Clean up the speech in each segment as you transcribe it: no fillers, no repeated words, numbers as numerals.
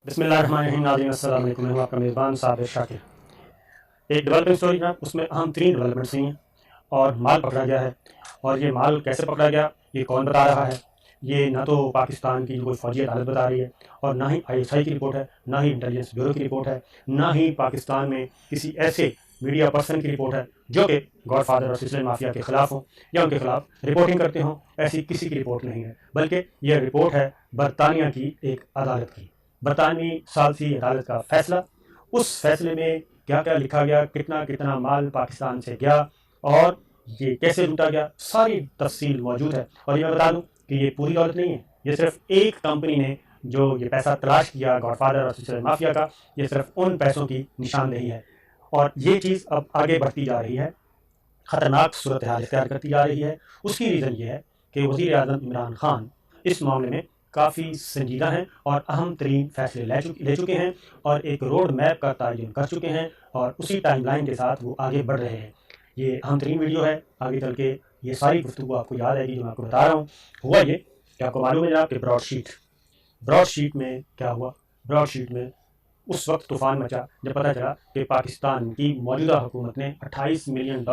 بسم اللہ الرحمن الرحیم. ناظرین السلام علیکم. میں ہوں آپ کا میزبان صابر شاکر. ایک ڈیولپنگ سٹوری ہے، اس میں اہم ترین ڈیولپمنٹس ہوئی ہیں اور مال پکڑا گیا ہے. اور یہ مال کیسے پکڑا گیا، یہ کون بتا رہا ہے؟ یہ نہ تو پاکستان کی کوئی فوجی عدالت بتا رہی ہے، اور نہ ہی ISI کی رپورٹ ہے، نہ ہی انٹیلیجنس بیورو کی رپورٹ ہے، نہ ہی پاکستان میں کسی ایسے میڈیا پرسن کی رپورٹ ہے جو کہ گاڈ فادر اور سسلین مافیا کے خلاف ہوں یا ان کے خلاف رپورٹنگ کرتے ہوں. ایسی کسی کی رپورٹ نہیں ہے، بلکہ یہ رپورٹ ہے برطانیہ کی ایک عدالت کی. برطانوی ثالثی عدالت کا فیصلہ، اس فیصلے میں کیا کیا لکھا گیا، کتنا کتنا مال پاکستان سے گیا اور یہ کیسے لوٹا گیا، ساری تفصیل موجود ہے. اور یہ میں بتا دوں کہ یہ پوری دولت نہیں ہے، یہ صرف ایک کمپنی نے جو یہ پیسہ تلاش کیا گاڈ فادر اور سلسلہ مافیا کا، یہ صرف ان پیسوں کی نشاندہی ہے. اور یہ چیز اب آگے بڑھتی جا رہی ہے، خطرناک صورتحال اختیار کرتی جا رہی ہے. اس کی ریزن یہ ہے کہ وزیر اعظم عمران خان اس معاملے میں کافی سنجیدہ ہیں اور اہم ترین فیصلے لے چکے ہیں اور ایک روڈ میپ کا تعین کر چکے ہیں، اور اسی ٹائم لائن کے ساتھ وہ آگے بڑھ رہے ہیں. یہ اہم ترین ویڈیو ہے، آگے چل کے یہ ساری گفتگو آپ کو یاد آئے گی جو میں آپ کو بتا رہا ہوں. ہوا یہ کہ آپ کو معلوم ہے جناب کہ براڈ شیٹ میں کیا ہوا. براڈ شیٹ میں اس وقت طوفان مچا جب پتہ چلا کہ پاکستان کی موجودہ حکومت نے $28 ملین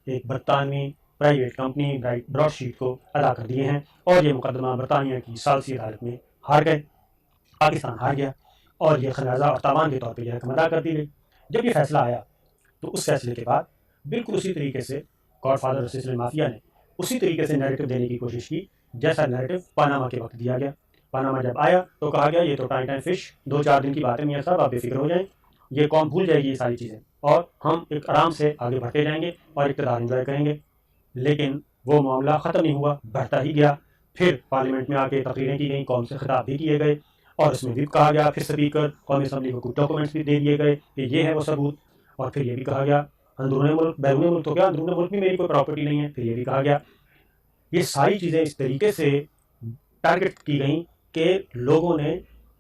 ایک برطانوی پرائیویٹ کمپنی براڈ شیٹ کو ادا کر دیے ہیں، اور یہ مقدمہ برطانیہ کی ثالثی عدالت میں ہار گئے. پاکستان ہار گیا اور یہ خمیازہ اور تاوان کے طور پہ یہ رقم ادا کر دی گئی. جب یہ فیصلہ آیا تو اس فیصلے کے بعد بالکل اسی طریقے سے گاڈ فادر اور سلسلہ مافیا نے اسی طریقے سے نیریٹو دینے کی کوشش کی جیسا نیریٹو پاناما کے وقت دیا گیا. پاناما جب آیا تو کہا گیا یہ تو ٹائم فش، 2-4 دن کی بات ہے میاں صاحب، آپ بے فکر ہو جائیں، یہ قوم بھول جائے گی یہ ساری چیزیں اور ہم ایک آرام سے آگے بڑھتے جائیں گے اور اقتدار انجوائے کریں گے. لیکن وہ معاملہ ختم نہیں ہوا، بڑھتا ہی گیا. پھر پارلیمنٹ میں آ کے تقریریں کی گئیں، قوم سے خطاب بھی کیے گئے، اور اس میں بھی کہا گیا، پھر اسپیکر قومی اسمبلی کو کچھ ڈاکومنٹس بھی دے دیے گئے کہ یہ ہے وہ ثبوت. اور پھر یہ بھی کہا گیا اندرون ملک بیرون ملک تو کیا، اندرون ملک بھی میری کوئی پراپرٹی نہیں ہے. پھر یہ بھی کہا گیا. یہ ساری چیزیں اس طریقے سے ٹارگٹ کی گئیں کہ لوگوں نے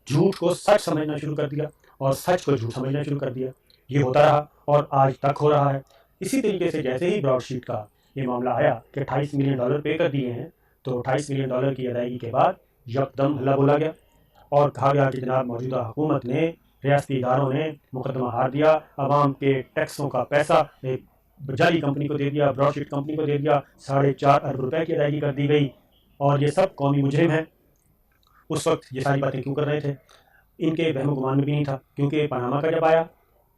جھوٹ کو سچ سمجھنا شروع کر دیا اور سچ کو جھوٹ سمجھنا شروع کر دیا. یہ ہوتا رہا اور آج تک ہو رہا ہے. اسی طریقے سے جیسے ہی براڈ شیٹ کا یہ معاملہ آیا کہ $28 ملین پے کر دیے ہیں، تو $28 ملین کی ادائیگی کے بعد یکدم ہلا بولا گیا اور کہا گیا کہ جناب موجودہ حکومت نے، ریاستی اداروں نے مقدمہ ہار دیا، عوام کے ٹیکسوں کا پیسہ ایک جعلی کمپنی کو دے دیا، براڈ شیٹ کمپنی کو دے دیا، $4.5 ارب کی ادائیگی کر دی گئی، اور یہ سب قومی مجرم ہیں. اس وقت یہ ساری باتیں کیوں کر رہے تھے؟ ان کے وہم و گمان میں بھی نہیں تھا، کیونکہ پاناما کا جب آیا،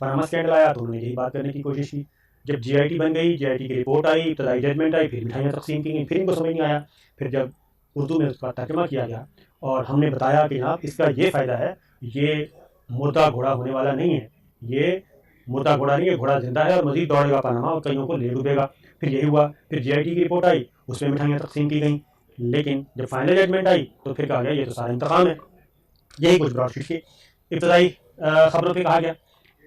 پاناما اسکینڈل آیا تو انہوں نے یہی بات کرنے کی کوشش کی. جب GIT بن گئی، GIT کی رپورٹ آئی، ابتدائی ججمنٹ آئی، پھر مٹھائیاں تقسیم کی گئیں، پھر ان کو سمجھ نہیں آیا. پھر جب اردو میں اس کا ترجمہ کیا گیا اور ہم نے بتایا کہ جناب اس کا یہ فائدہ ہے، یہ مردہ گھوڑا ہونے والا نہیں ہے، یہ مردہ گھوڑا نہیں ہے، گھوڑا زندہ ہے اور مزید دوڑے گا پاناما اور کئیوں کو لے ڈوبے گا. پھر یہی ہوا. پھر GIT کی رپورٹ آئی، اس میں مٹھائیاں تقسیم کی گئیں، لیکن جب فائنل ججمنٹ آئی تو پھر کہا گیا یہ تو سارا انتقام ہے. یہی کچھ براڈ شیٹ کی ابتدائی خبروں پہ کہا گیا،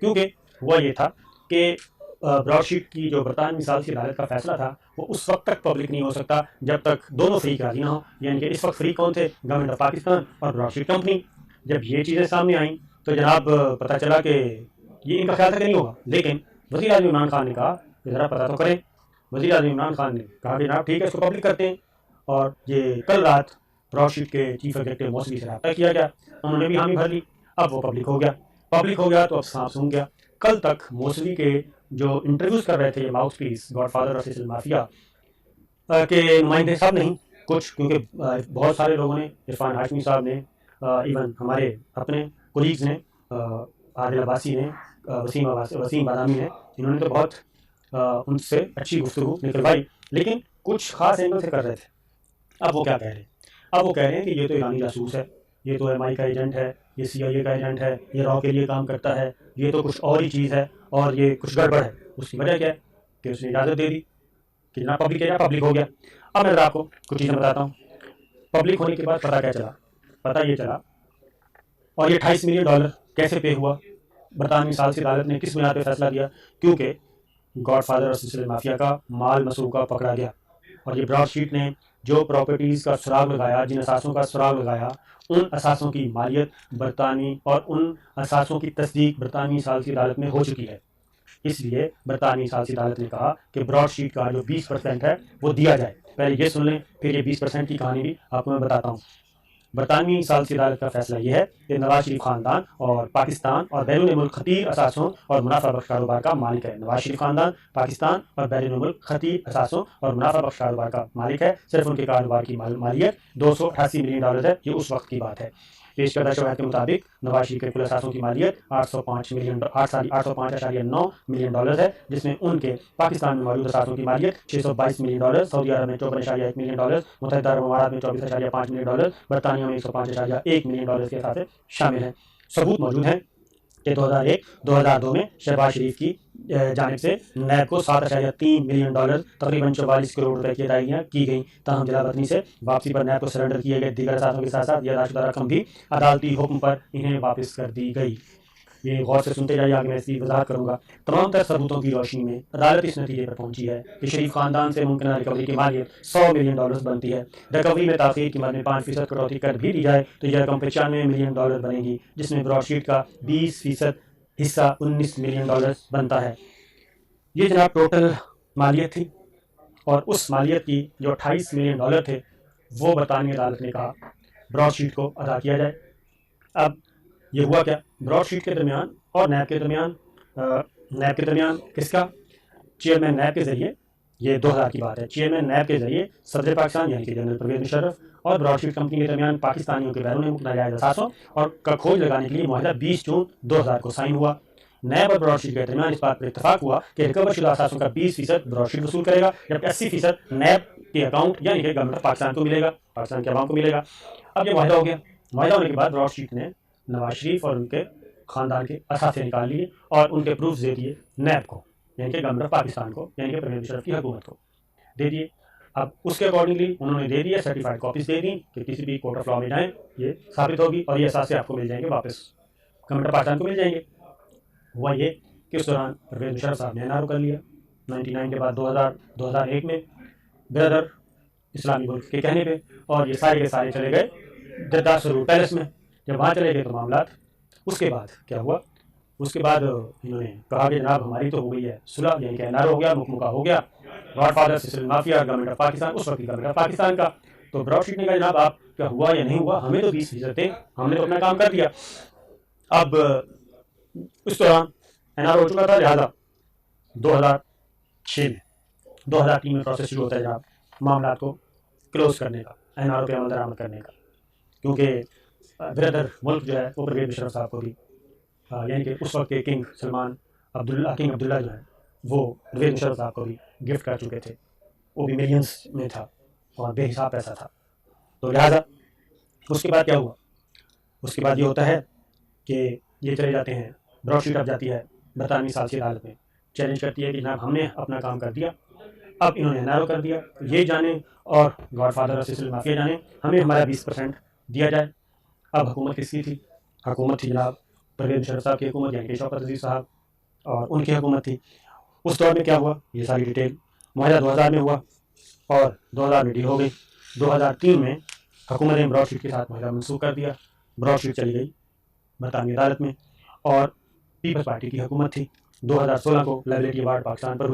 کیونکہ ہوا یہ تھا کہ براڈ شیٹ کی جو برطانوی ثالثی عدالت کا فیصلہ تھا وہ اس وقت تک پبلک نہیں ہو سکتا جب تک دونوں فریق راضی نہ ہوں. یعنی کہ اس وقت فریق کون تھے؟ گورنمنٹ آف پاکستان اور براڈ شیٹ کمپنی. جب یہ چیزیں سامنے آئیں تو جناب پتہ چلا کہ یہ ان کا خیال تھا کہ نہیں ہوگا، لیکن وزیر اعظم عمران خان نے کہا کہ ذرا پتہ تو کریں. وزیر اعظم عمران خان نے کہا کہ جناب ٹھیک ہے، اس کو پبلک کرتے ہیں. اور یہ کل رات براڈ شیٹ کے چیف ایگزیکٹو موصلی سے رابطہ کیا گیا، انہوں نے بھی حامی بھر لی. اب وہ پبلک ہو گیا تو اب سانپ سونگ گیا. کل تک موصلی کے جو انٹرویوز کر رہے تھے یہ ماؤتھ پیس گاڈ فادر اور سلسلہ مافیا کے نمائندے صاحب نہیں کچھ، کیونکہ بہت سارے لوگوں نے، عرفان ہاشمی صاحب نے، ایون ہمارے اپنے کولیگز نے، عادل عباسی نے، وسیم بادامی نے، انہوں نے تو بہت ان سے اچھی گفتگو نکلوائی، لیکن کچھ خاص اینگل سے کر رہے تھے. اب وہ کیا کہہ رہے ہیں؟ اب وہ کہہ رہے ہیں کہ یہ تو ایرانی جاسوس ہے، یہ تو MI کا ایجنٹ ہے، یہ CIA کا ایجنٹ ہے، یہ را کے لیے کام کرتا ہے، یہ تو کچھ اور ہی چیز ہے اور یہ کچھ گڑبڑ ہے. اس کی وجہ کیا ہے کہ اس نے اجازت دے دی کہ جناب پبلک ہے، یا پبلک ہو گیا. اب میں آپ کو کچھ چیزیں بتاتا ہوں. پبلک ہونے کے بعد پتہ کیا چلا؟ پتہ یہ چلا، اور یہ $28 ملین کیسے پے ہوا، برطانوی ثالثی عدالت نے کس بنیاد پہ فیصلہ دیا؟ کیونکہ گاڈ فادر اور سلسلہ مافیا کا مال مسروقہ پکڑا گیا. اور یہ براڈ شیٹ نے جو پراپرٹیز کا سراغ لگایا، جن اثاثوں کا سراغ لگایا، ان اثاثوں کی مالیت برطانوی اور ان اثاثوں کی تصدیق برطانوی ثالثی عدالت میں ہو چکی ہے. اس لیے برطانوی ثالثی عدالت نے کہا کہ براڈ شیٹ کا جو 20% ہے وہ دیا جائے. پہلے یہ سن لیں، پھر یہ 20% کی کہانی بھی آپ کو میں بتاتا ہوں. برطانوی ثالثی عدالت کا فیصلہ یہ ہے کہ نواز شریف خاندان اور پاکستان اور بیرون ملک خطیر اثاثوں اور منافع بخش کاروبار کا مالک ہے۔ نواز شریف خاندان پاکستان اور بیرون ملک خطیر اثاثوں اور منافع بخش کاروبار کا مالک ہے۔ صرف ان کے کاروبار کی مالیت $288 ملین ہے، یہ اس وقت کی بات ہے۔ پیش کردہ شواہد کے مطابق نواز شریف کے کل اثاثوں کی مالیت $805.9 ملین ہے، جس میں ان کے پاکستان میں موجود اثاثوں کی مالیت $622 ملین، سعودی عرب میں $54.1 ملین، متحدہ عرب امارات میں $24.5 ملین، برطانیہ میں $105.1 ملین کے اثاثے شامل ہیں۔ ثبوت موجود ہیں کہ 2001-2002 میں شہباز شریف کی جانب سے نیب کو $7.3 ملین تقریباً 44 کروڑ روپے کی ادائیگیاں کی گئیں، تاہم جلا وطنی سے واپسی پر نیب کو سرنڈر کیے گئے دیگر اثاثوں کے ساتھ ساتھ یہ ادا شدہ رقم بھی عدالتی حکم پر انہیں واپس کر دی گئی۔ یہ غور سے سنتے جائیے، آگے میں اس کی وضاحت کروں گا۔ تمام تر ثبوتوں کی روشنی میں عدالت اس نتیجے پر پہنچی ہے کہ شریف خاندان سے ممکنہ ریکوری کی مالیت $100 ملین بنتی ہے۔ ریکوری میں تاخیر کی مد میں 5% کٹوتی کر بھی دی جائے تو یہ رقم $95 ملین بنے گی، جس میں براڈ شیٹ کا 20% حصہ $19 ملین بنتا ہے۔ یہ جناب ٹوٹل مالیت تھی، اور اس مالیت کی جو $28 ملین تھے وہ برطانوی عدالت نے کہا براڈ شیٹ کو ادا کیا جائے۔ اب یہ ہوا کیا، براڈ شیٹ کے درمیان اور نیب کے درمیان کس کا، چیئرمین نیب کے ذریعے، یہ 2000 کی بات ہے، چیئرمین نیب کے ذریعے صدر پاکستان یعنی کہ جنرل پرویز مشرف اور براڈ شیٹ کمپنی کے درمیان پاکستانیوں کے بیرون ملک ناجائز اثاثوں اور کا کھوج لگانے کے لیے معاہدہ 20 جون 2000 کو سائن ہوا۔ نیب اور براڈ شیٹ کے درمیان اس بات پر اتفاق ہوا کہ ریکور شدہ اثاثوں کا 20% براڈ شیٹ وصول کرے گا، جبکہ 80% نیب کے اکاؤنٹ یعنی کہ گورنمنٹ آف پاکستان کو ملے گا، پاکستان کے عوام کو ملے گا۔ اب یہ معاہدہ ہو گیا۔ معاہدہ ہونے کے بعد براڈ شیٹ نے نواز شریف اور ان کے خاندان کے اثاثے نکال لیے اور ان کے پروفز دے دیے نیب کو، یعنی کہ گورنمنٹ آف پاکستان کو، یعنی کہ پرویز مشرف کی حکومت کو دے دیے۔ اب اس کے اکارڈنگلی انہوں نے دے دیے، سرٹیفائڈ کاپیز دے دیں کہ کسی بھی کورٹ آف لا میں جائیں یہ ثابت ہوگی اور یہ اثاثے آپ کو مل جائیں گے، واپس گورنمنٹ آف پاکستان کو مل جائیں گے۔ ہوا یہ کہ اس دوران پرویز مشرف صاحب نے NRO کر لیا 99 کے بعد 2001 میں بردر اسلامی ملک کے کہنے پہ، اور یہ سارے کے سارے چلے گئے جدہ سرور پیلس میں۔ جب وہاں چلے گئے تو معاملات، اس کے بعد کیا ہوا، اس کے بعد انہوں نے کہا کہ جناب ہماری تو ہو گئی ہے صلح، یعنی کہ NRO ہو گیا، مکمکا ہو گیا، godfather Sicilian mafia government of Pakistan, اس وقت کی گورنمنٹ آف پاکستان کا۔ تو براڈ شیٹ نے کہا جناب آپ کیا ہوا یا نہیں ہوا، ہمیں تو 20% تھے، ہم نے تو اپنا کام کر دیا۔ اب اس دوران NRO ہو چکا تھا، لہٰذا 2003 میں پروسیس شروع ہوتا ہے جناب معاملات کو کلوز کرنے کا، NRO پہ عمل درآمد کرنے کا، کیونکہ بردر ملک جو ہے وہ پرویز مشرف صاحب کو بھی، یعنی کہ اس وقت کے کنگ کنگ عبداللہ جو ہے وہ پرویز مشرف صاحب کو بھی گفٹ کر چکے تھے، وہ بھی ملینز میں تھا اور بے حساب پیسہ تھا۔ تو لہٰذا اس کے بعد کیا ہوا، اس کے بعد یہ ہوتا ہے کہ یہ چلے جاتے ہیں، براڈ شیٹ اب جاتی ہے برطانوی ثالثی عدالت میں، چیلنج کرتی ہے کہ جناب ہم نے اپنا کام کر دیا، اب انہوں نے NRO کر دیا، یہ جانیں اور گاڈ فادر اور سیسل مافیا جانیں، ہمیں ہمارا 20% دیا جائے۔ اب حکومت کس کی تھی، حکومت تھی جناب پرویز مشرف صاحب کی حکومت، یعنی کہ شوکت عزیز صاحب اور ان کی حکومت تھی۔ اس دور میں کیا ہوا، یہ ساری ڈیٹیل معاہدہ 2000 میں ہوا اور 2000 میں ڈیل ہو گئی۔ 2003 میں حکومت نے براڈ شیٹ کے ساتھ معاہدہ منسوخ کر دیا، براڈ شیٹ چلی گئی برطانوی عدالت میں، اور پیپلز پارٹی کی حکومت تھی۔ 2016 کو لائبلٹی ایوارڈ پاکستان پر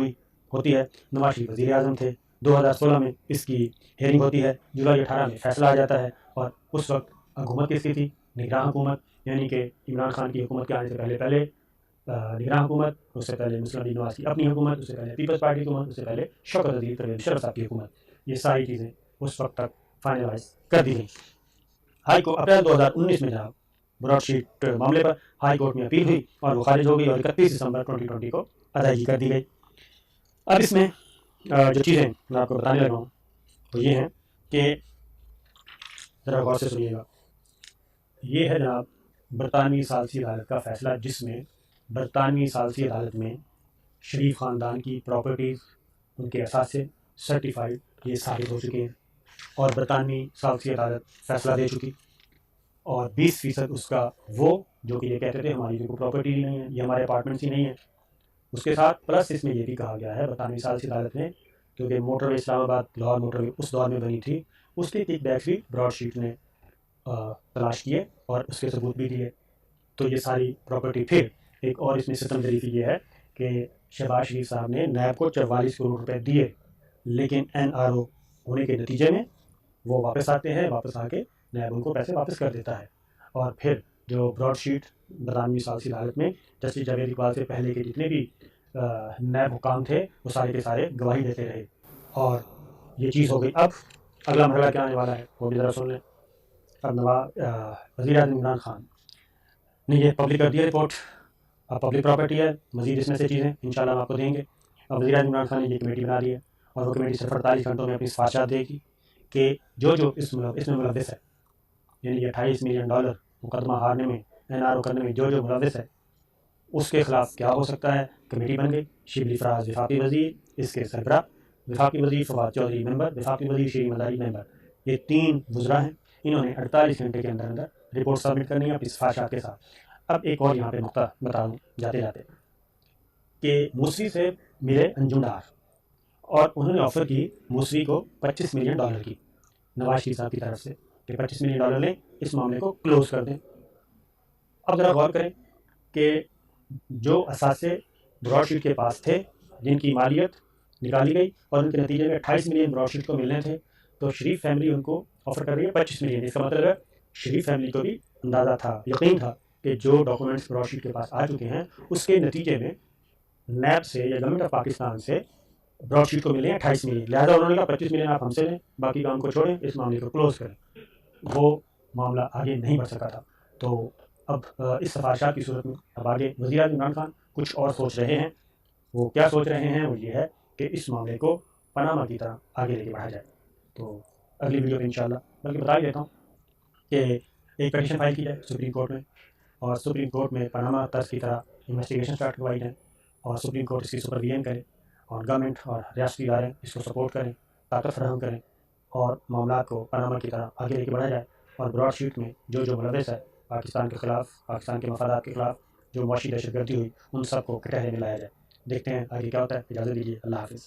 ہوتی ہے، نواز شریف وزیر اعظم تھے، 2016 میں اس کی ہیئرنگ ہوتی ہے، جولائی 18 میں فیصلہ آ جاتا ہے، اور اس وقت حکومت کس کی تھی، نگراں حکومت، یعنی کہ عمران خان کی حکومت کے آنے سے پہلے نگراں حکومت، اس سے پہلے مسلم لیگ نواز کی اپنی حکومت، اس سے پہلے پیپلز پارٹی کی حکومت، اس سے پہلے شوکت عزیز پرویز مشرف صاحب کی حکومت، یہ ساری چیزیں اس وقت تک فائنلائز کر دی گئیں۔ ہائی کورٹ اپریل 2019 میں جناب براڈ شیٹ معاملے پر ہائی کورٹ میں اپیل ہوئی اور وہ خارج ہو گئی، اور 31 دسمبر 2020 کو ادائیگی کر دی گئی۔ اب اس میں جو چیزیں میں آپ کو بتانے لگا ہوں وہ یہ ہیں کہ ذرا غور سے سنیے گا۔ یہ ہے جناب برطانوی ثالثی عدالت کا فیصلہ، جس میں برطانوی ثالثی عدالت میں شریف خاندان کی پراپرٹیز، ان کے اثاثے سرٹیفائڈ یہ ثابت ہو چکے ہیں، اور برطانوی ثالثی عدالت فیصلہ دے چکی، اور 20% اس کا وہ جو کہ یہ کہتے تھے ہماری جو پراپرٹی ہی نہیں ہے، یہ ہمارے اپارٹمنٹس ہی نہیں ہیں، اس کے ساتھ پلس اس میں یہ بھی کہا گیا ہے برطانوی ثالثی عدالت نے، کیونکہ موٹر وے اسلام آباد لاہور موٹر وے اس دور میں بنی تھی، اس کے کک بیکس بھی براڈ شیٹ نے تلاش کیے اور اس کے ثبوت بھی دیے۔ تو یہ ساری پراپرٹی پھر ایک اور اس میں سسٹم ظریفی یہ ہے کہ شہباز شریف صاحب نے نیب کو 44 کروڑ روپے دیے، لیکن NRO ہونے کے نتیجے میں وہ واپس آتے ہیں، واپس آ کے نیب ان کو پیسے واپس کر دیتا ہے، اور پھر جو براڈ شیٹ برطانوی ثالثی عدالت میں جسٹس جاوید اقبال سے پہلے کے جتنے بھی نیب حکام تھے وہ سارے کے سارے گواہی دیتے رہے، اور یہ چیز ہو گئی۔ اب اگلا مرحلہ کیا آنے والا ہے وہ بھی ذرا سن لیں۔ اب وزیر اعظم عمران خان نے یہ پبلک کر دیا رپورٹ، اب پبلک پراپرٹی ہے، مزید اس میں سے چیزیں انشاءاللہ ہم آپ کو دیں گے۔ اب وزیر اعظم عمران خان نے یہ کمیٹی بنا دی ہے، اور وہ کمیٹی صرف 48 گھنٹوں میں اپنی سفارشات دے گی کہ جو اس میں ملوث ہے، یعنی یہ $28 ملین مقدمہ ہارنے میں، NRO کرنے میں جو ملوث ہے، اس کے خلاف کیا ہو سکتا ہے۔ کمیٹی بن گئی، شبلی فراز وفاقی وزیر، اس کے سربراہ وفاقی وزیر فواد چودھری ممبر، وفاقی وزیر شیریں مزاری ممبر، یہ 3 وزراء ہیں۔ انہوں نے 48 گھنٹے کے اندر رپورٹ سبمٹ کرنی ہے اپنی سفارشات کے ساتھ۔ اب ایک اور یہاں پہ نقطہ بتا دوں جاتے جاتے کہ موسوی سے ملے انجم ڈار، اور انہوں نے آفر کی موسوی کو $25 ملین کی، نواز شریف صاحب کی طرف سے، کہ $25 ملین لیں، اس معاملے کو کلوز کر دیں۔ اب ذرا غور کریں کہ جو اثاثے براڈ شیٹ کے پاس تھے، جن کی مالیت نکالی گئی اور ان کے نتیجے میں 28 ملین براڈ شیٹ کو ملنے تھے، تو شریف فیملی ان کو آفر کر رہی ہے 25 ملین۔ اس کا مطلب ہے شریف فیملی کو بھی اندازہ تھا، یقین تھا کہ جو ڈاکومنٹس براڈ شیٹ کے پاس آ چکے ہیں اس کے نتیجے میں نیب سے یا گورنمنٹ آف پاکستان سے براڈ شیٹ کو ملے ہیں 28 ملین، لہٰذا انہوں نے کہا 25 ملین آپ ہم سے لیں، باقی کام کو چھوڑیں، اس معاملے کو کلوز کریں۔ وہ معاملہ آگے نہیں بڑھ سکا تھا، تو اب اس سفارشات کی صورت میں اب آگے وزیر اعظم عمران خان کچھ اور سوچ رہے ہیں۔ وہ کیا سوچ رہے ہیں؟ وہ یہ ہے کہ اس معاملے کو پاناما کی طرح آگے لے کے بڑھا جائے۔ تو اگلی ویڈیو میں انشاءاللہ بلکہ بتا ہی دیتا ہوں کہ ایک پٹیشن فائل کی جائے سپریم کورٹ میں، اور سپریم کورٹ میں پاناما طرز کی طرح انویسٹیگیشن اسٹارٹ کروائی جائیں، اور سپریم کورٹ اس کی سپرویژن کرے، اور گورنمنٹ اور ریاستی ادارے اس کو سپورٹ کریں، طاقت فراہم کریں، اور معاملات کو پاناما کی طرح آگے لے کے بڑھا جائے، اور براڈ شیٹ میں جو ملوث ہے پاکستان کے خلاف، پاکستان کے مفادات کے خلاف جو معاشی دہشت گردی ہوئی، ان سب کو کٹہرے میں لایا جائے۔ دیکھتے ہیں آگے کیا ہوتا ہے۔ اجازت دیجیے، اللہ حافظ۔